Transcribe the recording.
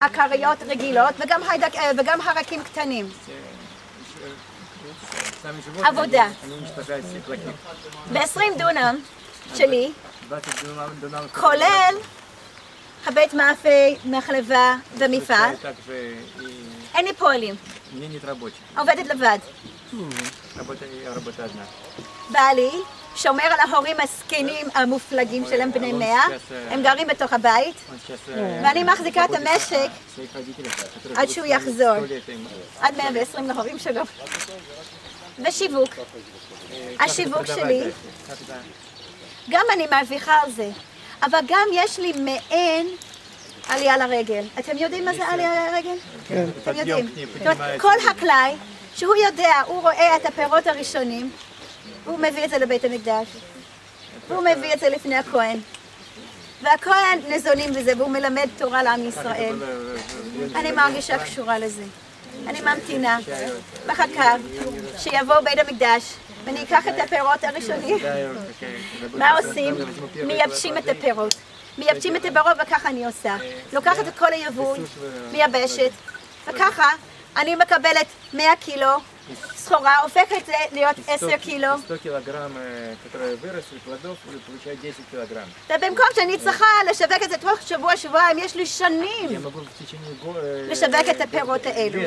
עקריות רגילות וגם הרקים קטנים. עבודה. ב-20 דונם שלי, כולל הבית מאפה, מחלבה ומפעל, אין לי פועלים. עובדת לבד. בעלי שומר על ההורים הזקנים המופלגים שלהם בני 100, הם גרים בתוך הבית, ואני מחזיקה את המשק עד שהוא יחזור, עד 120 להורים שלו. ושיווק, השיווק שלי, גם אני מרוויחה על זה, אבל גם יש לי מעין עלייה לרגל. אתם יודעים מה זה עלייה לרגל? כן. אתם יודעים. כל חקלאי שהוא יודע, הוא רואה את הפירות הראשונים, הוא מביא את זה לבית המקדש, הוא מביא את זה לפני הכהן, והכהן ניזונים בזה, והוא מלמד תורה לעם ישראל. אני מרגישה קשורה לזה. אני ממתינה, מחכה, שיבוא בית המקדש, ואני אקח את הפירות הראשונים. מה עושים? מייבשים את הפירות. מייבשים את הפירות וככה אני עושה. לוקחת את כל היבול, מייבשת, וככה אני מקבלת 100 קילו, סחורה, הופכת את זה להיות 10 קילו. 100 קילוגרם, которые выросли, плодов, получают 10 килограмм. ובמקום שאני צריכה לשווק את זה תוך שבוע-שבועיים, יש לי שנים לשווק את הפירות האלו.